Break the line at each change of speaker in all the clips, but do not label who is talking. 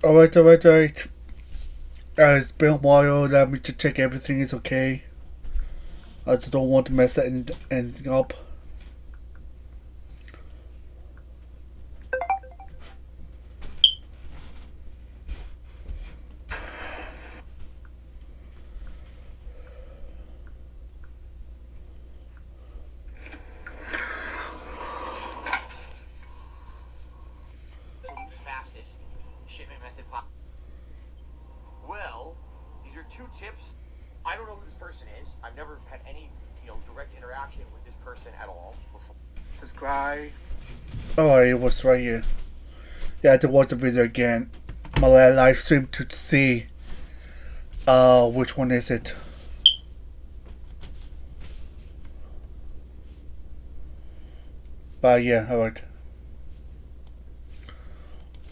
Alright. It's been a while. Let me just check everything is okay. I just don't want to mess anything up.
Fastest shipment method. Well, these are two tips. I don't know who this person is. I've never had any, direct interaction with this person at all before. Subscribe.
Alright, it was right here. Yeah, I had to watch the video again. My live stream to see which one is it. But yeah, alright.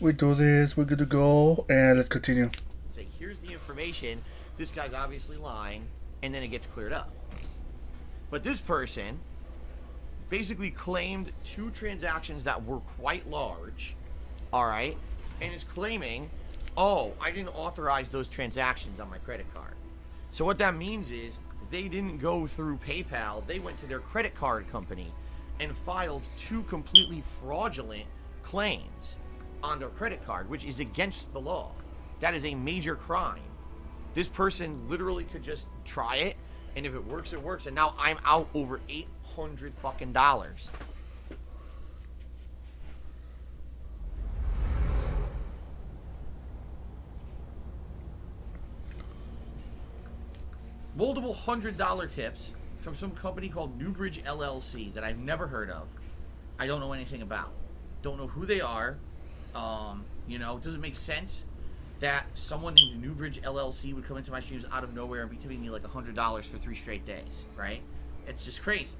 We do this, we're good to go, and let's continue.
Say, here's the information. This guy's obviously lying, and then it gets cleared up. But this person basically claimed two transactions that were quite large, all right, and is claiming, oh, I didn't authorize those transactions on my credit card. So what that means is they didn't go through PayPal. They went to their credit card company and filed two completely fraudulent claims on their credit card, which is against the law. That is a major crime. This person literally could just try it, and if it works, it works. And now I'm out over $800 fucking dollars. Multiple $100 tips from some company called Newbridge LLC that I've never heard of. I don't know anything about. Don't know who they are. It doesn't make sense that someone named Newbridge LLC would come into my streams out of nowhere and be tipping me like $100 for 3 straight days, right? It's just crazy.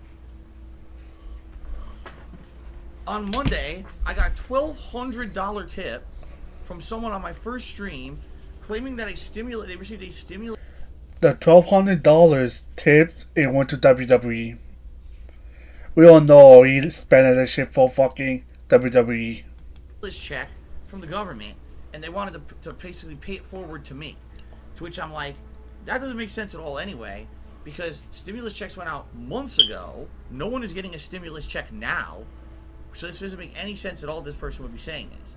On Monday, I got a $1,200 tip from someone on my first stream claiming that they received a stimulus.
The $1,200 tipped and went to WWE. We all know he spent that shit for fucking WWE.
Check from the government, and they wanted to basically pay it forward to me. To which I'm like, that doesn't make sense at all anyway, because stimulus checks went out months ago. No one is getting a stimulus check now, so this doesn't make any sense at all. This person would be saying this.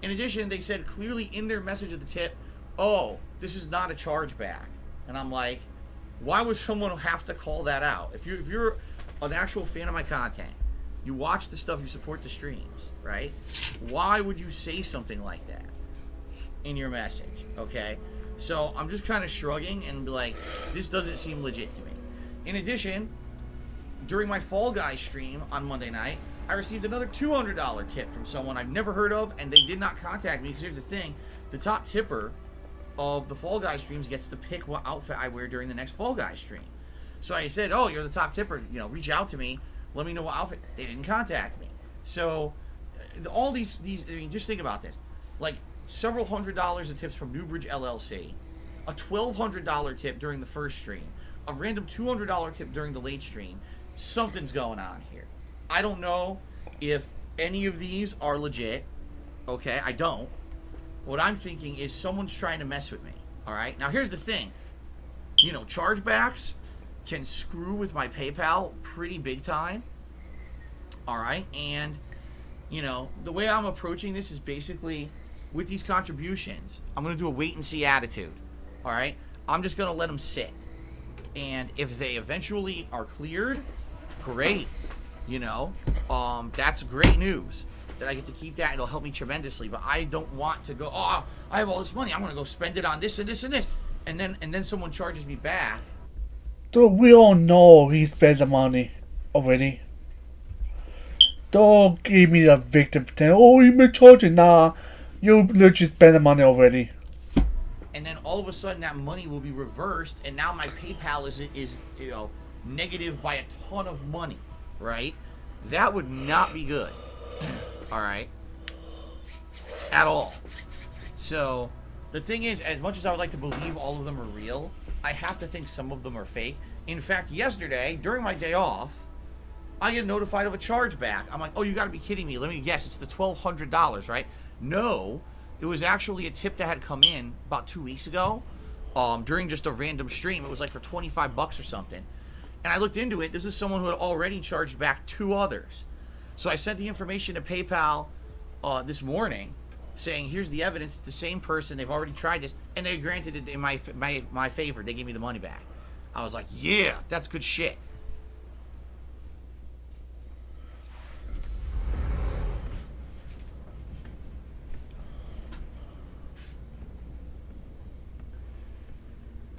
In addition, they said clearly in their message of the tip, oh, this is not a chargeback. And I'm like, why would someone have to call that out? If you're an actual fan of my content, you watch the stuff, you support the streams, right? Why would you say something like that in your message, okay? So I'm just kind of shrugging and be like, this doesn't seem legit to me. In addition, during my Fall Guys stream on Monday night, I received another $200 tip from someone I've never heard of, and they did not contact me, because here's the thing, the top tipper of the Fall Guys streams gets to pick what outfit I wear during the next Fall Guys stream. So I said, oh, you're the top tipper, reach out to me. Let me know what outfit. They didn't contact me. So, all these, just think about this. Like, several $100s of tips from Newbridge LLC, a $1,200 tip during the first stream, a random $200 tip during the late stream. Something's going on here. I don't know if any of these are legit. Okay, I don't. What I'm thinking is someone's trying to mess with me. All right? Now, here's the thing. Chargebacks can screw with my PayPal pretty big time. Alright, and the way I'm approaching this is basically with these contributions, I'm going to do a wait and see attitude. Alright, I'm just going to let them sit, and if they eventually are cleared, great. That's great news that I get to keep that. It'll help me tremendously, but I don't want to go, oh, I have all this money, I'm going to go spend it on this and this and this, and then someone charges me back.
Dude, we all know he spent the money already. Don't give me the victim pretend, oh, you been charging. Nah, you literally spent the money already.
And then all of a sudden that money will be reversed, and now my PayPal is negative by a ton of money, right? That would not be good. Alright? At all. So, the thing is, as much as I would like to believe all of them are real, I have to think some of them are fake. In fact, yesterday, during my day off, I get notified of a chargeback. I'm like, oh, you gotta be kidding me. Let me guess, it's the $1,200, right? No, It was actually a tip that had come in about 2 weeks ago, during just a random stream. It was like for $25 or something. And I looked into it. This is someone who had already charged back 2 others. So I sent the information to PayPal this morning, saying, here's the evidence. It's the same person. They've already tried this. And they granted it in my favor. They gave me the money back. I was like, yeah, that's good shit.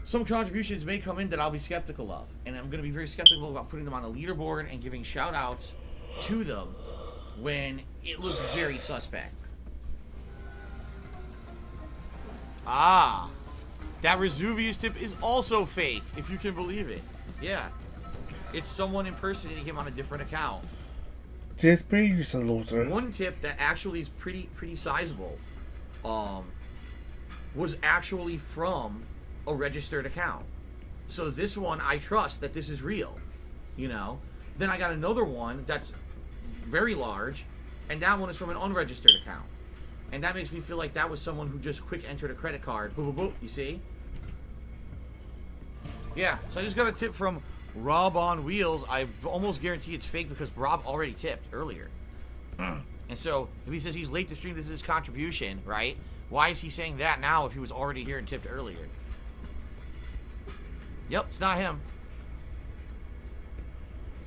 Some contributions may come in that I'll be skeptical of, and I'm going to be very skeptical about putting them on a leaderboard and giving shout outs to them when it looks very suspect. Ah, that Resuvius tip is also fake, if you can believe it. Yeah, it's someone impersonating him on a different account.
TSP is a loser.
One tip that actually is pretty sizable was actually from a registered account. So this one, I trust that this is real, you know. Then I got another one that's very large, and that one is from an unregistered account. And that makes me feel like that was someone who just quick entered a credit card. Boop, boop, boop, you see? Yeah, so I just got a tip from Rob on Wheels. I almost guarantee it's fake because Rob already tipped earlier. And so, if he says he's late to stream, this is his contribution, right? Why is he saying that now if he was already here and tipped earlier? Yep, it's not him.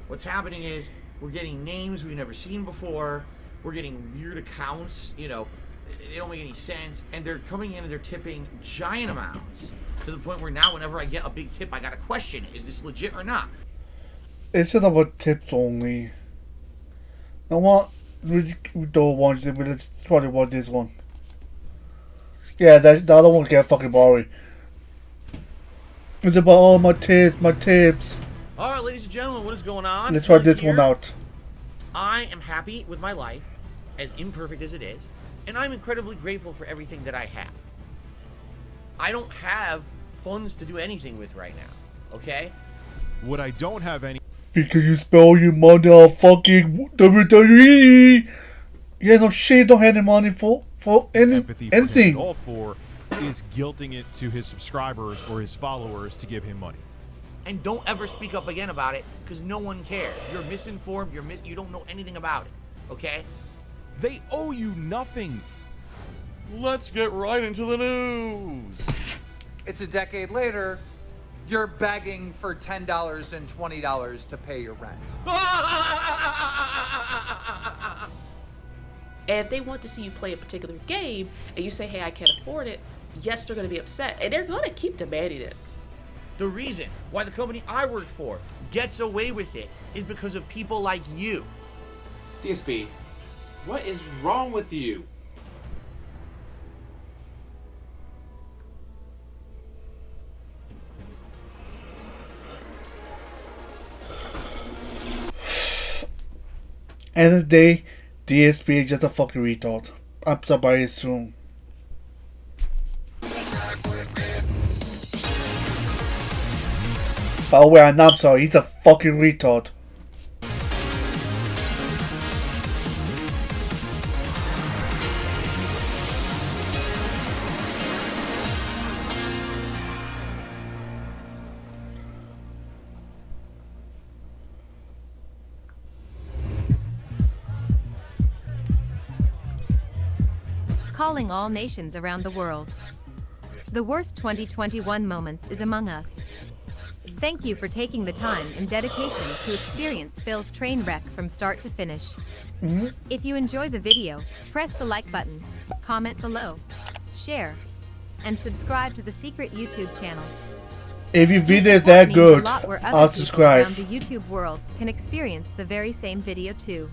What's happening is we're getting names we've never seen before. We're getting weird accounts, you know, they don't make any sense. And they're coming in and they're tipping giant amounts to the point where now whenever I get a big tip, I got to question, is this legit or not?
It's just about tips only. I want we don't want it, but let's try to watch this one. Yeah, the other one get fucking boring. It's about all my tips,
All right, ladies and gentlemen, what is going on?
Let's try this one out.
I am happy with my life, as imperfect as it is, and I'm incredibly grateful for everything that I have. I don't have funds to do anything with right now, okay?
What I don't have any...
Because you spell your money on fucking WWE. Yeah, no shit, don't have any money for
empathy for
anything.
him at all for is guilting it to his subscribers or his followers to give him money.
And don't ever speak up again about it, because no one cares. You're misinformed, you don't know anything about it, okay?
They owe you nothing.
Let's get right into the news.
It's a decade later, you're begging for $10 and $20 to pay your rent.
And if they want to see you play a particular game and you say, hey, I can't afford it, yes, they're going to be upset. And they're going to keep demanding it.
The reason why the company I worked for gets away with it is because of people like you.
DSP, what is wrong with you?
End of the day, DSP is just a fucking retard. I'm sorry soon. By the way, I'm sorry, he's a fucking retard.
Calling all nations around the world. The worst 2021 moments is among us. Thank you for taking the time and dedication to experience Phil's train wreck from start to finish. If you enjoy the video, press the like button, comment below, share, and subscribe to the secret YouTube channel.
If your video is
This
that
means a
good,
lot where other
I'll
people
subscribe.
around the YouTube world can experience the very same video too.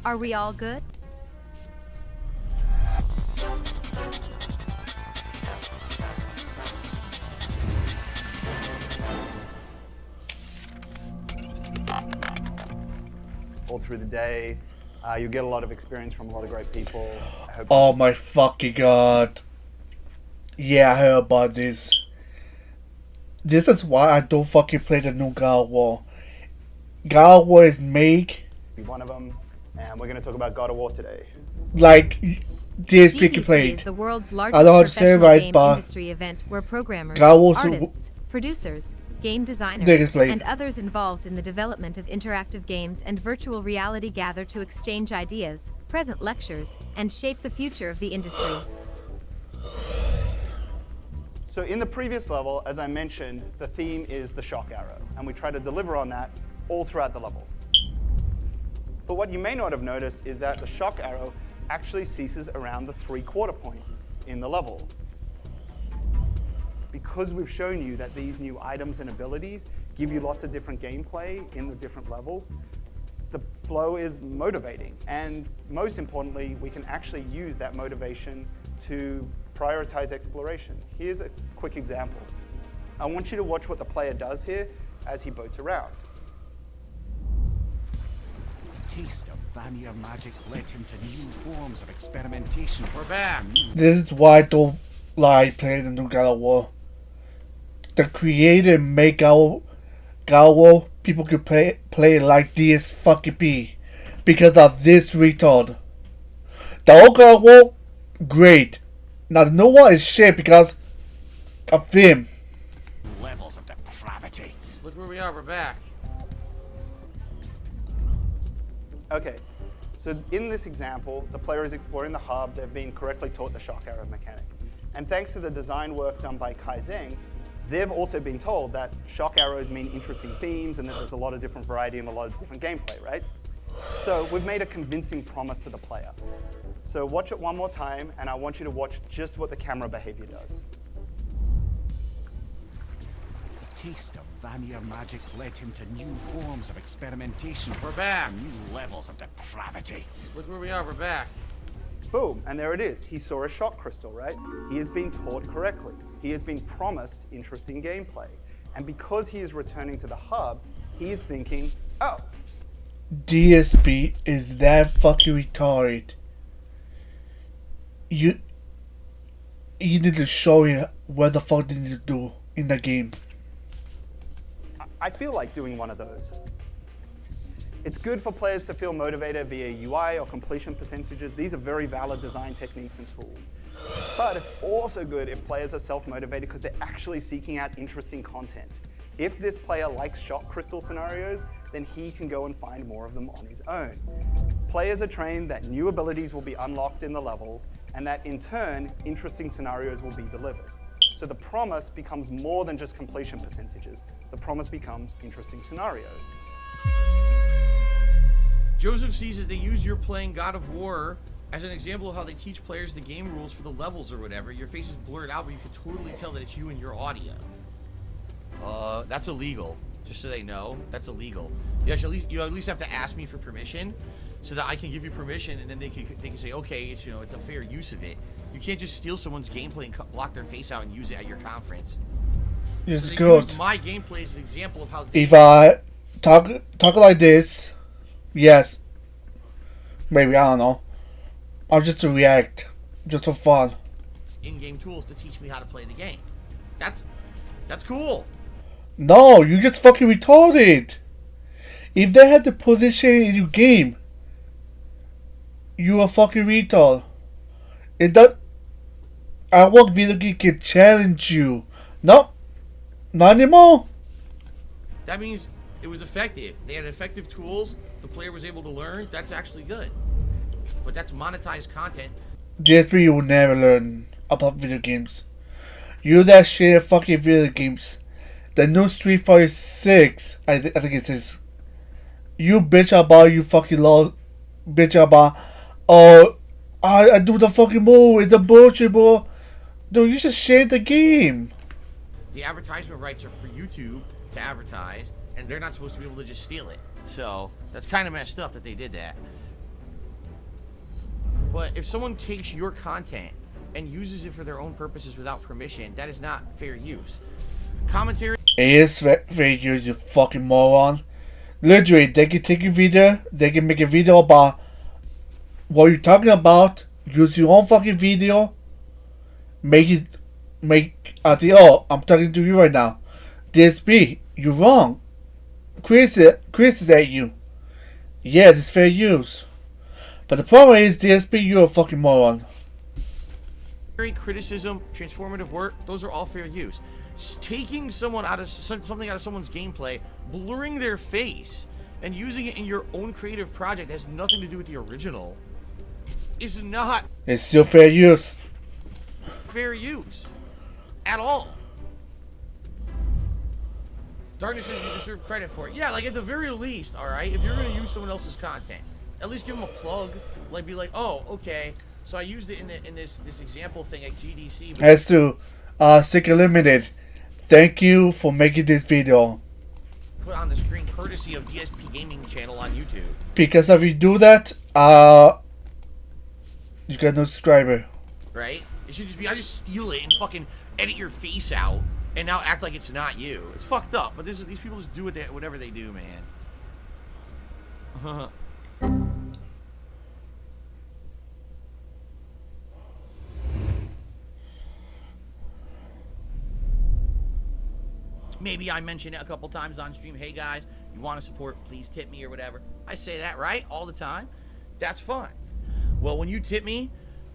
Are we all good?
All through the day, you get a lot of experience from a lot of great people. I hope
Oh my fucking god. Yeah, I heard about this. This is why I don't fucking play the new God of War. God of War is made
you're one of them, and we're going to talk about God of War today.
like DSP can
GDC
play
is
it.
the world's
I
largest
don't want to say
professional
right,
game
but
industry event where programmers,
God wants to-
artists, producers, game
They can
designers,
play it.
and others involved in the development of interactive games and virtual reality gather to exchange ideas, present lectures, and shape the future of the industry.
So in the previous level, as I mentioned, the theme is the shock arrow, and we try to deliver on that all throughout the level. But what you may not have noticed is that the shock arrow actually ceases around the 3/4 point in the level. Because we've shown you that these new items and abilities give you lots of different gameplay in the different levels, the flow is motivating. And most importantly, we can actually use that motivation to prioritize exploration. Here's a quick example. I want you to watch what the player does here as he boats around.
Taste of Vanilla magic led him to new forms of experimentation.
We're back.
This is why I don't like playing the new God of War. The creator make God of War people could play it like this fucking be because of this retard. The old God of War, great. Now the new one is shit because of him.
Levels of depravity.
Look where we are. We're back.
Okay, so in this example, the player is exploring the hub. They've been correctly taught the shock arrow mechanic. And thanks to the design work done by Kai Zeng, they've also been told that shock arrows mean interesting themes and that there's a lot of different variety and a lot of different gameplay, right? So we've made a convincing promise to the player. So watch it one more time, and I want you to watch just what the camera behavior does.
Taste of Vanilla magic led him to new forms of experimentation.
We're back.
And new levels of depravity.
Look where we are. We're back.
Boom, and there it is. He saw a shock crystal, right? He has been taught correctly. He has been promised interesting gameplay. And because he is returning to the hub, he is thinking, oh,
DSP is that fucking retarded. You need to show him what the fuck they need to do in the game.
I feel like doing one of those. It's good for players to feel motivated via UI or completion percentages. These are very valid design techniques and tools. But it's also good if players are self-motivated because they're actually seeking out interesting content. If this player likes shock crystal scenarios, then he can go and find more of them on his own. Players are trained that new abilities will be unlocked in the levels, and that in turn, interesting scenarios will be delivered. So the promise becomes more than just completion percentages. The promise becomes interesting scenarios.
Joseph sees as they use your playing God of War as an example of how they teach players the game rules for the levels or whatever. Your face is blurred out, but you can totally tell that it's you and your audio. That's illegal. Just so they know, that's illegal. You at least have to ask me for permission, so that I can give you permission, and then they can say, okay, it's it's a fair use of it. You can't just steal someone's gameplay and block their face out and use it at your conference.
It's
So they
good.
used my gameplay as an example of how they
If I talk like this, yes, maybe, I don't know. I'll just react, just for fun.
in-game tools to teach me how to play the game. That's cool.
No, you just fucking retarded. If they had the position in your game, you a fucking retard. It does. I want video game can challenge you. No, not anymore.
That means it was effective. They had effective tools. The player was able to learn. That's actually good. But that's monetized content.
DSP, you will never learn about video games. You that shit fucking video games. The new Street Fighter 6, I think it says. You bitch about you fucking lost. Bitch about, oh, I do the fucking move. It's a bullshit, bro. Dude, you just share the game.
The advertisement rights are for YouTube to advertise, and they're not supposed to be able to just steal it. So that's kind of messed up that they did that. But if someone takes your content and uses it for their own purposes without permission, that is not fair use. Commentary.
It is very good, you fucking moron. Literally, they can take a video, they can make a video about what you're talking about, use your own fucking video, make oh, I'm talking to you right now. DSP, you're wrong. Criticize you. Yes, it's fair use. But the problem is, DSP, you're a fucking moron.
criticism, transformative work, those are all fair use. Taking someone out of something out of someone's gameplay, blurring their face, and using it in your own creative project has nothing to do with the original is not
It's still fair use.
fair use at all. Darkness says you deserve credit for it. Yeah, like at the very least, all right, if you're going to use someone else's content, at least give them a plug. Like, be like, oh, okay, so I used it in this example thing at GDC. But
As to Sick Limited, thank you for making this video.
put on the screen courtesy of DSP Gaming channel on YouTube.
Because if you do that, you got no subscriber.
Right? It should just be, I just steal it and fucking edit your face out and now act like it's not you. It's fucked up, but these people just do whatever they do, man. Maybe I mentioned it a couple times on stream. Hey guys, you want to support, please tip me or whatever. I say that, right? All the time. That's fine. Well, when you tip me,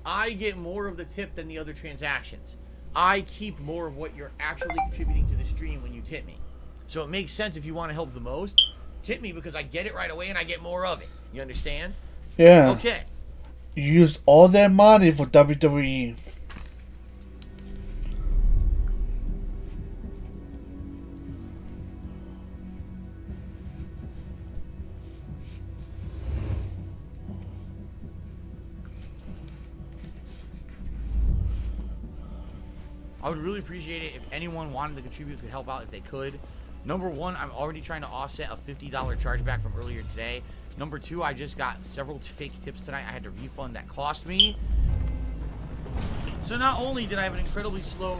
I get more of the tip than the other transactions. I keep more of what you're actually contributing to the stream when you tip me. So it makes sense if you want to help the most, tip me because I get it right away and I get more of it. You understand?
Yeah.
Okay.
You use all that money for WWE.
I would really appreciate it if anyone wanted to contribute, could help out if they could. Number one, I'm already trying to offset a $50 chargeback from earlier today. Number two, I just got several fake tips tonight I had to refund that cost me. So not only did I have an incredibly slow...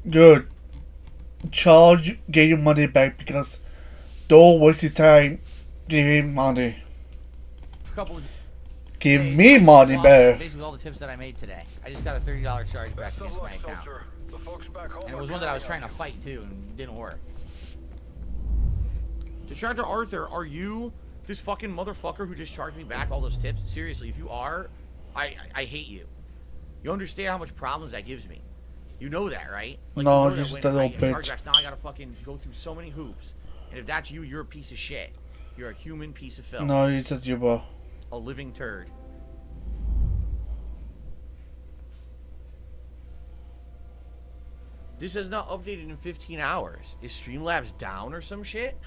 Good. Charge get your money back because don't waste your time giving money.
couple of
Give
days,
me
I
money
lost
better.
Basically all the tips that I made today. I just got a $30 chargeback against my account. And it was one that I was trying to fight too and it didn't work. Detractor Arthur, are you this fucking motherfucker who just charged me back all those tips? Seriously, if you are, I hate you. You understand how much problems that gives me. You know that, right? Like,
No,
you know that
just
when
a
I
little
get
bitch.
chargebacks, now I gotta fucking go through so many hoops. And if that's you, you're a piece of shit. You're a human piece of filth.
No, it's just you, bro.
A living turd. This has not updated in 15 hours. Is Streamlabs down or some shit?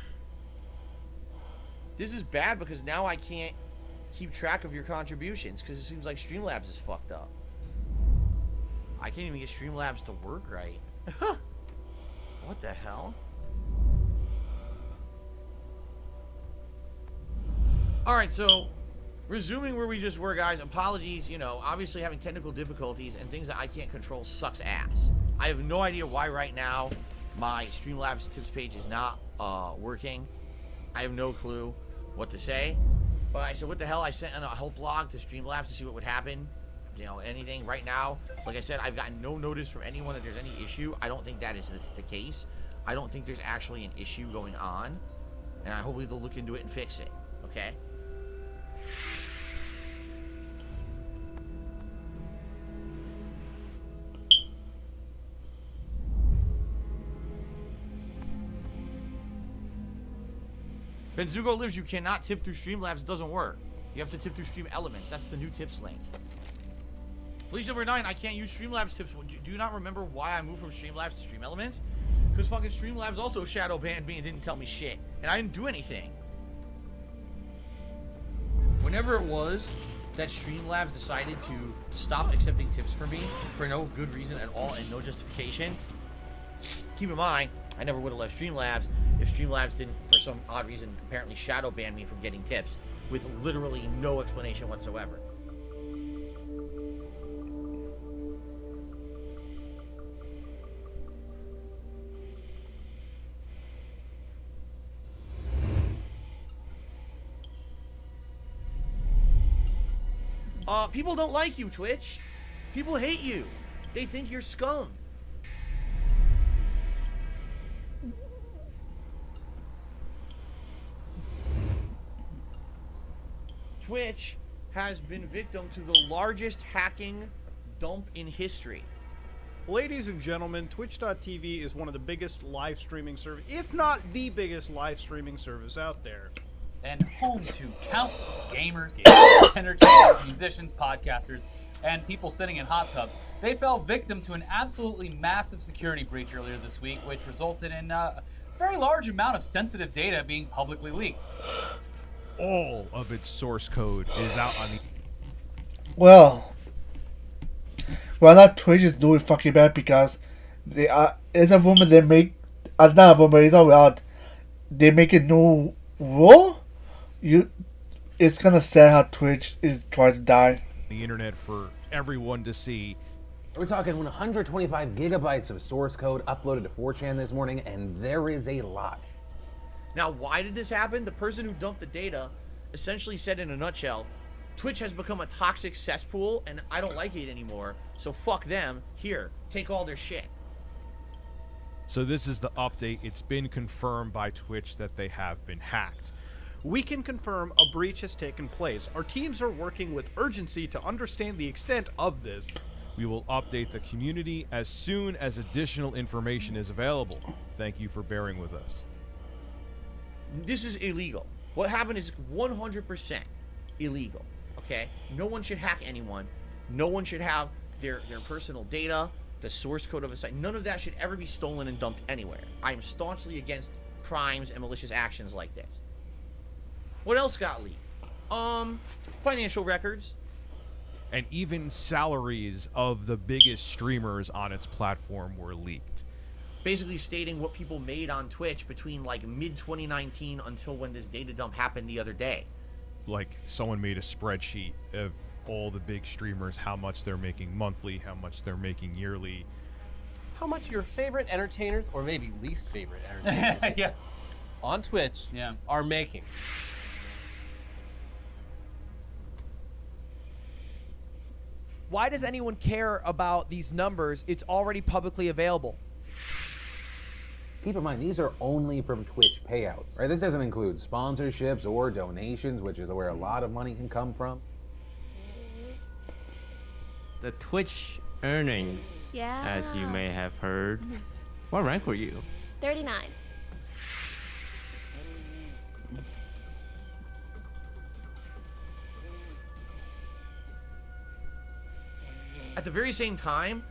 This is bad because now I can't keep track of your contributions because it seems like Streamlabs is fucked up. I can't even get Streamlabs to work right. What the hell? Alright, so resuming where we just were, guys, apologies, you know, obviously having technical difficulties and things that I can't control sucks ass. I have no idea why right now my Streamlabs tips page is not working. I have no clue what to say. But I said, what the hell? I sent in a help log to Streamlabs to see what would happen. You know, anything right now. Like I said, I've gotten no notice from anyone that there's any issue. I don't think that is the case. I don't think there's actually an issue going on. And I hopefully they'll look into it and fix it. Okay? Benzugo lives, you cannot tip through Streamlabs, it doesn't work. You have to tip through Stream Elements. That's the new tips link. Please number 9, I can't use Streamlabs tips. Do you not remember why I moved from Streamlabs to Stream Elements? Because fucking Streamlabs also shadow banned me and didn't tell me shit. And I didn't do anything. Whenever it was that Streamlabs decided to stop accepting tips from me for no good reason at all and no justification, keep in mind, I never would have left Streamlabs if Streamlabs didn't, for some odd reason, apparently shadow ban me from getting tips with literally no explanation whatsoever. People don't like you, Twitch. People hate you. They think you're scum. Twitch has been victim to the largest hacking dump in history.
Ladies and gentlemen, Twitch.tv is one of the biggest live streaming service, if not the biggest live streaming service out there.
And home to countless gamers, entertainers, musicians, podcasters, and people sitting in hot tubs. They fell victim to an absolutely massive security breach earlier this week, which resulted in a very large amount of sensitive data being publicly leaked.
All of its source code is out on the...
Well, that Twitch is doing fucking bad because they are. It's a rumor they make. Not a rumor. It's all out. They make a new rule. It's kind of sad how Twitch is trying to die.
The internet for everyone to see.
We're talking 125 gigabytes of source code uploaded to 4chan this morning, and there is a lot.
Now, why did this happen? The person who dumped the data essentially said in a nutshell, Twitch has become a toxic cesspool, and I don't like it anymore, so fuck them. Here, take all their shit.
So this is the update. It's been confirmed by Twitch that they have been hacked.
We can confirm a breach has taken place. Our teams are working with urgency to understand the extent of this.
We will update the community as soon as additional information is available. Thank you for bearing with us.
This is illegal. What happened is 100% illegal. Okay? No one should hack anyone. No one should have their personal data, the source code of a site. None of that should ever be stolen and dumped anywhere. I am staunchly against crimes and malicious actions like this. What else got leaked? Financial records.
And even salaries of the biggest streamers on its platform were leaked.
Basically stating what people made on Twitch between like mid-2019 until when this data dump happened the other day.
Like someone made a spreadsheet of all the big streamers, how much they're making monthly, how much they're making yearly.
How much your favorite entertainers, or maybe least favorite entertainers,
Yeah.
on Twitch are making.
Why does anyone care about these numbers? It's already publicly available.
Keep in mind, these are only from Twitch payouts, right? This doesn't include sponsorships or donations, which is where a lot of money can come from.
The Twitch earnings, as you may have heard. What rank were you?
39.
At the very same time,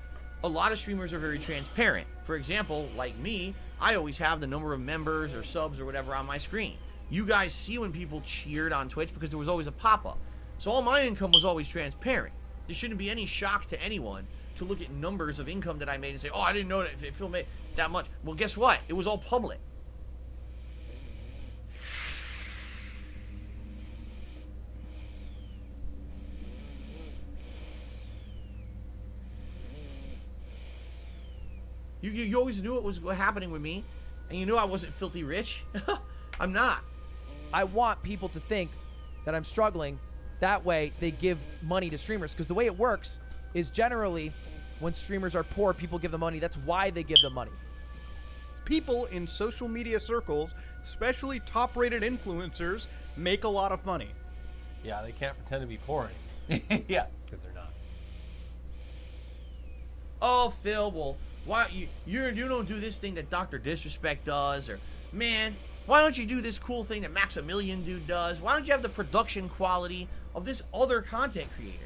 a lot of streamers are very transparent. For example, like me, I always have the number of members or subs or whatever on my screen. You guys see when people cheered on Twitch because there was always a pop-up. So all my income was always transparent. There shouldn't be any shock to anyone to look at numbers of income that I made and say, oh, I didn't know that if Phil made that much. Well, guess what? It was all public. You always knew it was happening with me, and you knew I wasn't filthy rich. I'm not.
I want people to think that I'm struggling. That way, they give money to streamers. Because the way it works is generally, when streamers are poor, people give them money. That's why they give them money.
People in social media circles, especially top-rated influencers, make a lot of money.
Yeah, they can't pretend to be poor anymore.
Yeah.
Because they're not.
Oh, Phil, well, why you don't do this thing that Dr. Disrespect does, or man, why don't you do this cool thing that Maximilian dude does? Why don't you have the production quality of this other content creator?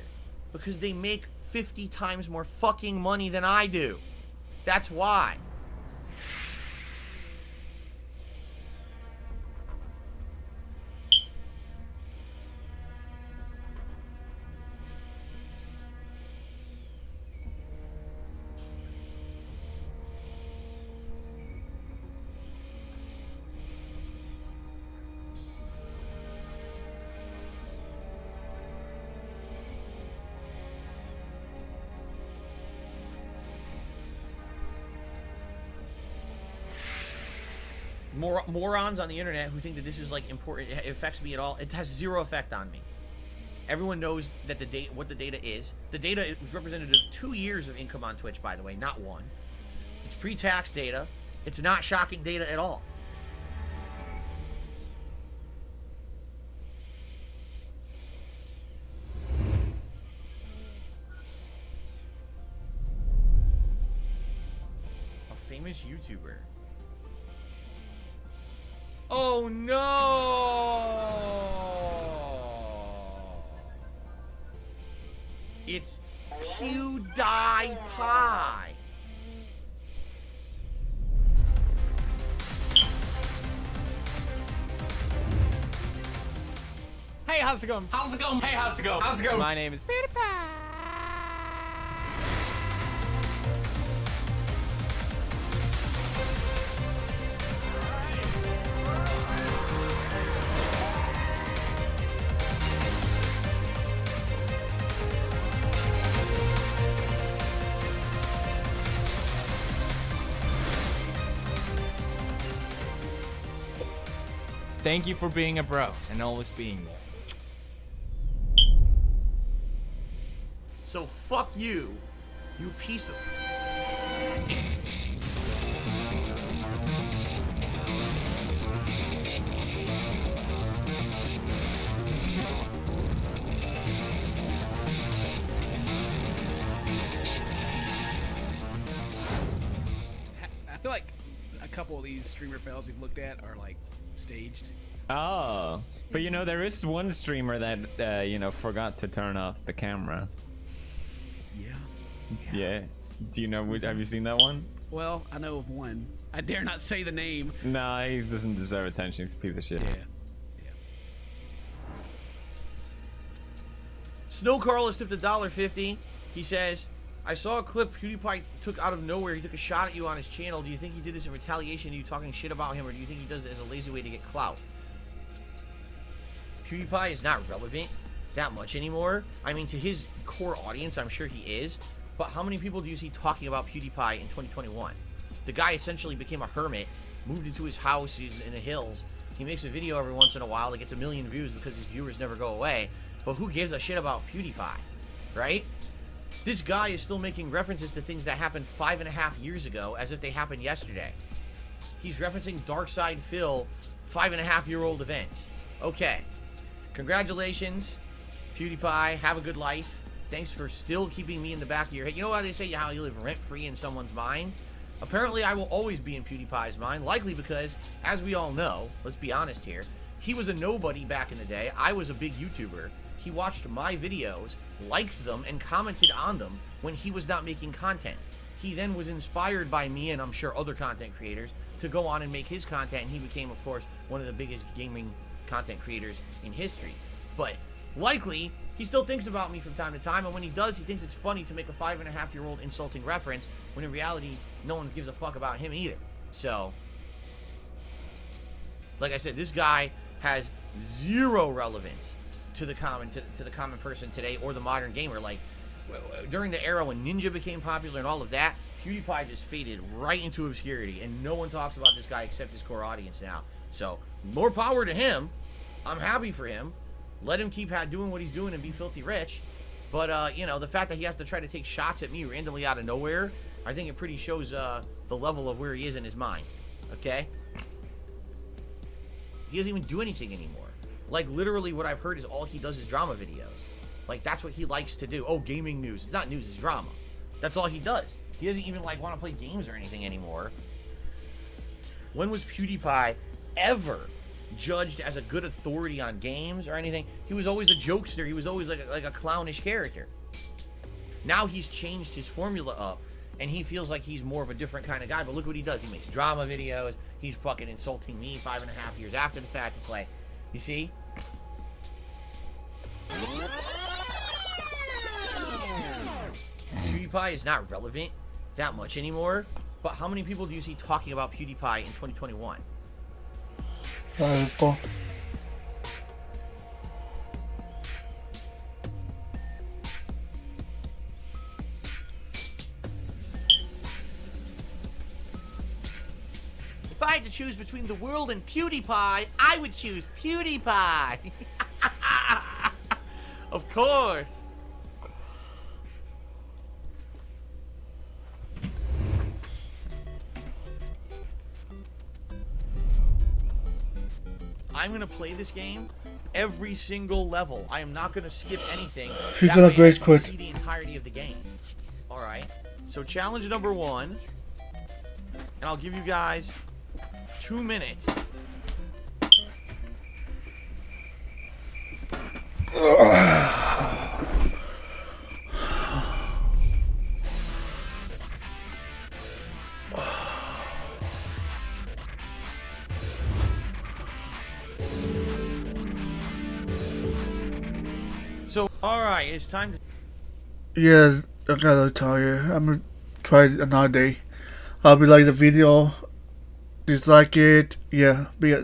Because they make 50 times more fucking money than I do. That's why. Morons on the internet who think that this is like important, it affects me at all. It has zero effect on me. Everyone knows that what the data is. The data is representative of 2 years of income on Twitch, by the way, not 1. It's pre-tax data. It's not shocking data at all. famous YouTuber. Oh no! It's PewDiePie.
Hey, how's it going? How's it going? Hey, how's it going? How's it going? My name is PewDiePie. Thank you for being a bro and always being there.
So fuck you, you piece of...
I feel like a couple of these streamer fails we've looked at are like staged.
Oh, but you know, there is one streamer that, you know, forgot to turn off the camera. Yeah. Do you know, have you seen that one?
Well, I know of one. I dare not say the name.
Nah, he doesn't deserve attention. He's a piece of shit.
Yeah.
Snow Carlos tipped $1.50. He says, I saw a clip PewDiePie took out of nowhere. He took a shot at you on his channel. Do you think he did this in retaliation to you talking shit about him, or do you think he does it as a lazy way to get clout? PewDiePie is not relevant that much anymore. I mean, to his core audience, I'm sure he is. But how many people do you see talking about PewDiePie in 2021? The guy essentially became a hermit, moved into his house, he's in the hills. He makes a video every once in a while that gets 1 million views because his viewers never go away. But who gives a shit about PewDiePie, right? This guy is still making references to things that happened 5.5 years ago as if they happened yesterday. He's referencing Darkside Phil 5.5-year-old events. Okay. Congratulations, PewDiePie. Have a good life. Thanks for still keeping me in the back of your head. You know how they say how you live rent-free in someone's mind? Apparently, I will always be in PewDiePie's mind, likely because, as we all know, let's be honest here, he was a nobody back in the day. I was a big YouTuber. He watched my videos, liked them, and commented on them when he was not making content. He then was inspired by me and I'm sure other content creators to go on and make his content, and he became, of course, one of the biggest gaming content creators in history. But likely, he still thinks about me from time to time, and when he does, he thinks it's funny to make a 5.5-year-old insulting reference, when in reality, no one gives a fuck about him either. So, like I said, this guy has zero relevance to the common person today or the modern gamer. Like, during the era when Ninja became popular and all of that, PewDiePie just faded right into obscurity, and no one talks about this guy except his core audience now. So, more power to him. I'm happy for him. Let him keep doing what he's doing and be filthy rich. But, you know, the fact that he has to try to take shots at me randomly out of nowhere, I think it pretty shows the level of where he is in his mind. Okay? He doesn't even do anything anymore. Like, literally what I've heard is all he does is drama videos. Like, that's what he likes to do. Oh, gaming news. It's not news, it's drama. That's all he does. He doesn't even, like, want to play games or anything anymore. When was PewDiePie ever judged as a good authority on games or anything? He was always a jokester. He was always like a clownish character. Now he's changed his formula up, and he feels like he's more of a different kind of guy. But look what he does. He makes drama videos. He's fucking insulting me 5.5 years after the fact. It's like, you see? PewDiePie is not relevant that much anymore. But how many people do you see talking about PewDiePie in 2021? If I had to choose between the world and PewDiePie, I would choose PewDiePie. Of course. I'm going to play this game every single level. I am not going to skip anything.
She's
That
gonna
way I
grade
can
quit.
see the entirety of the game. Alright. So challenge number 1 and I'll give you guys 2 minutes. So, alright, it's time to...
Yeah, I got a little tired. I'm gonna try it another day. I'll be like the video. Dislike it. Yeah, be it.